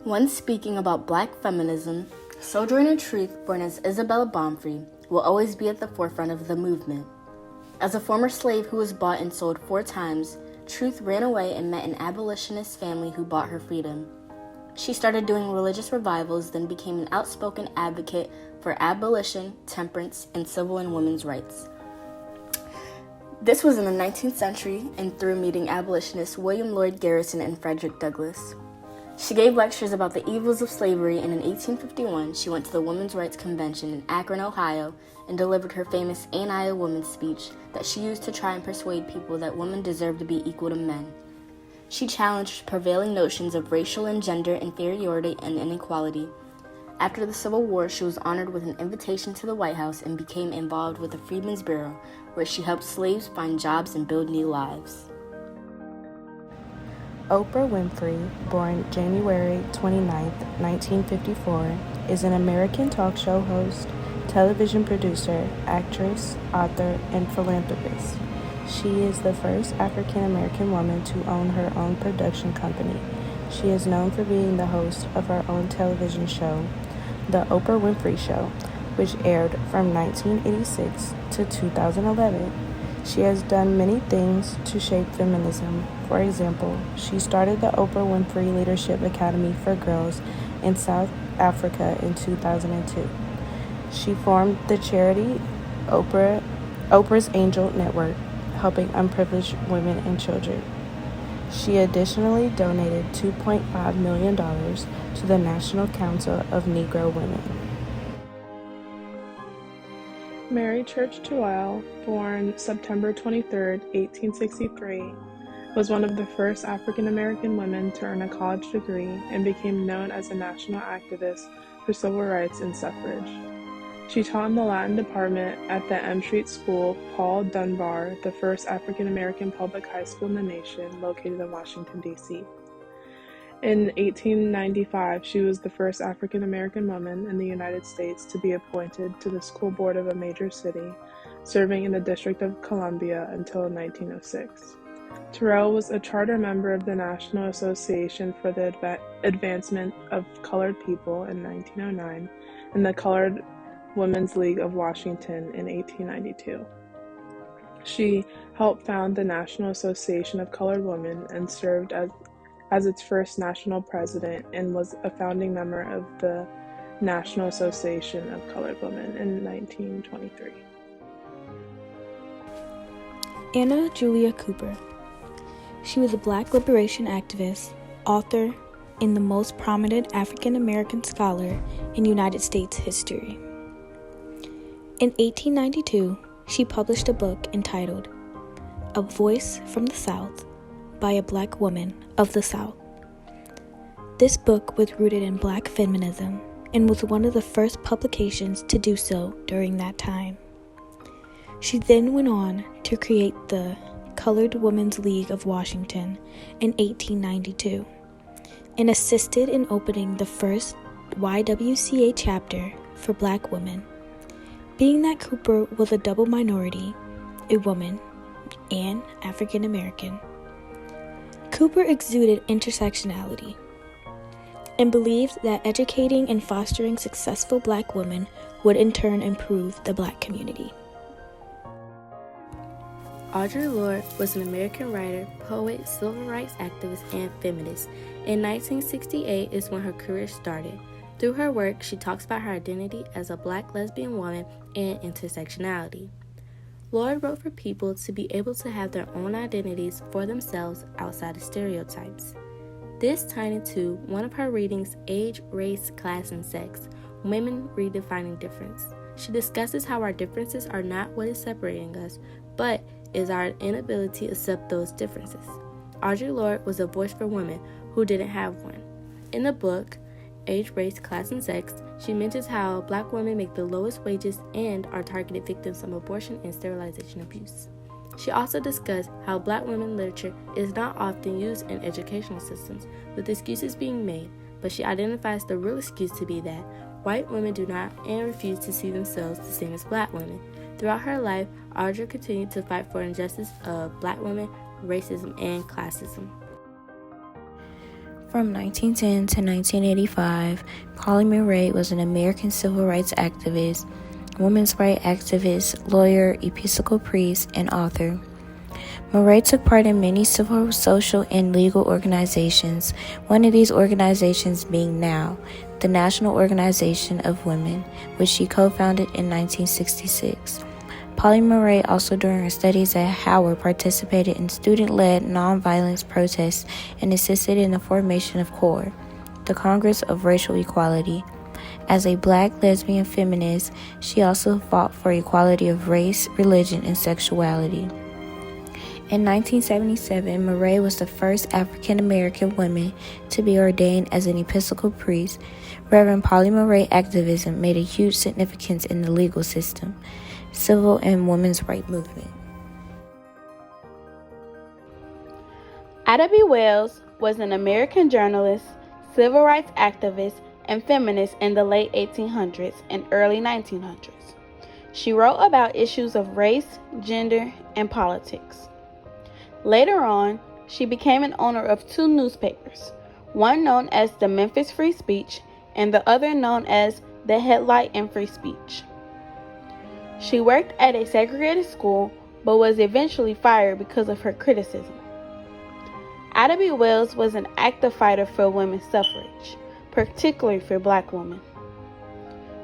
When speaking about Black feminism, Sojourner Truth, born as Isabella Baumfree, will always be at the forefront of the movement. As a former slave who was bought and sold 4 times, Truth ran away and met an abolitionist family who bought her freedom. She started doing religious revivals, then became an outspoken advocate for abolition, temperance, and civil and women's rights. This was in the 19th century and through meeting abolitionists William Lloyd Garrison and Frederick Douglass. She gave lectures about the evils of slavery, and in 1851 she went to the Women's Rights Convention in Akron, Ohio, and delivered her famous Ain't I a Woman speech that she used to try and persuade people that women deserve to be equal to men. She challenged prevailing notions of racial and gender inferiority and inequality. After the Civil War, she was honored with an invitation to the White House and became involved with the Freedmen's Bureau, where she helped slaves find jobs and build new lives. Oprah Winfrey, born January 29, 1954, is an American talk show host, television producer, actress, author, and philanthropist. She is the first African American woman to own her own production company. She is known for being the host of her own television show, The Oprah Winfrey Show, which aired from 1986 to 2011. She has done many things to shape feminism. For example, she started the Oprah Winfrey Leadership Academy for Girls in South Africa in 2002. She formed the charity Oprah's Angel Network, helping unprivileged women and children. She additionally donated $2.5 million to the National Council of Negro Women. Mary Church Terrell, born September 23, 1863, was one of the first African American women to earn a college degree and became known as a national activist for civil rights and suffrage. She taught in the Latin department at the M Street School Paul Dunbar, the first African American public high school in the nation, located in Washington, D.C. In 1895, she was the first African American woman in the United States to be appointed to the school board of a major city, serving in the District of Columbia until 1906. Terrell was a charter member of the National Association for the Advancement of Colored People in 1909 and the Colored Women's League of Washington in 1892. She helped found the National Association of Colored Women and served as its first national president and was a founding member of the National Association of Colored Women in 1923. Anna Julia Cooper. She was a Black liberation activist, author, and the most prominent African American scholar in United States history. In 1892, she published a book entitled A Voice from the South by a Black woman of the South. This book was rooted in Black feminism and was one of the first publications to do so during that time. She then went on to create the Colored Women's League of Washington in 1892 and assisted in opening the first YWCA chapter for Black women. Being that Cooper was a double minority, a woman, and African American, Cooper exuded intersectionality and believed that educating and fostering successful Black women would in turn improve the Black community. Audre Lorde was an American writer, poet, civil rights activist, and feminist. In 1968 is when her career started. Through her work, she talks about her identity as a Black lesbian woman and intersectionality. Lorde wrote for people to be able to have their own identities for themselves outside of stereotypes. This tied into one of her readings, Age, Race, Class, and Sex, Women Redefining Difference. She discusses how our differences are not what is separating us, but is our inability to accept those differences. Audre Lorde was a voice for women who didn't have one. In the book, Age, Race, Class, and Sex, she mentions how Black women make the lowest wages and are targeted victims of abortion and sterilization abuse. She also discussed how Black women literature is not often used in educational systems, with excuses being made, but she identifies the real excuse to be that white women do not and refuse to see themselves the same as Black women. Throughout her life, Audre continued to fight for injustice of Black women, racism, and classism. From 1910 to 1985, Pauli Murray was an American civil rights activist, women's rights activist, lawyer, Episcopal priest, and author. Murray took part in many civil, social, and legal organizations, one of these organizations being NOW, the National Organization of Women, which she co-founded in 1966. Pauli Murray also during her studies at Howard participated in student-led nonviolence protests and assisted in the formation of CORE, the Congress of Racial Equality. As a black lesbian feminist, she also fought for equality of race, religion, and sexuality. In 1977, Murray was the first African American woman to be ordained as an Episcopal priest. Reverend Pauli Murray activism made a huge significance in the legal system, civil and women's rights movement. Ida B. Wells was an American journalist, civil rights activist, and feminist in the late 1800s and early 1900s. She wrote about issues of race, gender, and politics. Later on, she became an owner of two newspapers, one known as the Memphis Free Speech and the other known as the Headlight and Free Speech. She worked at a segregated school but was eventually fired because of her criticism. Ida B. Wells was an active fighter for women's suffrage, particularly for black women.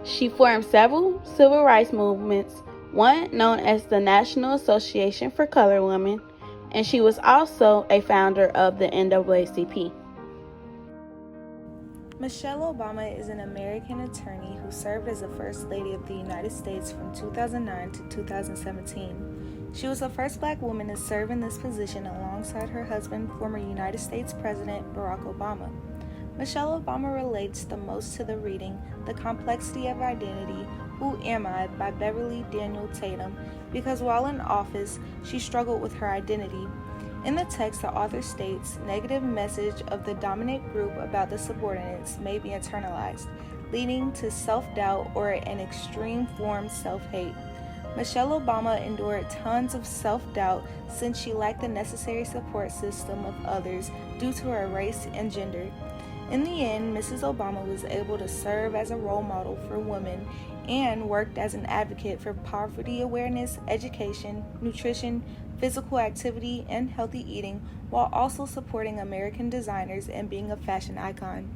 She formed several civil rights movements, one known as the National Association for Colored Women, and she was also a founder of the NAACP. Michelle Obama is an American attorney who served as the First Lady of the United States from 2009 to 2017. She was the first black woman to serve in this position alongside her husband, former United States President Barack Obama. Michelle Obama relates the most to the reading The Complexity of Identity, Who Am I? By Beverly Daniel Tatum, because while in office, she struggled with her identity. In the text, the author states, negative message of the dominant group about the subordinates may be internalized, leading to self-doubt or an extreme form self-hate. Michelle Obama endured tons of self-doubt since she lacked the necessary support system of others due to her race and gender. In the end, Mrs. Obama was able to serve as a role model for women and worked as an advocate for poverty awareness, education, nutrition, physical activity, and healthy eating, while also supporting American designers and being a fashion icon.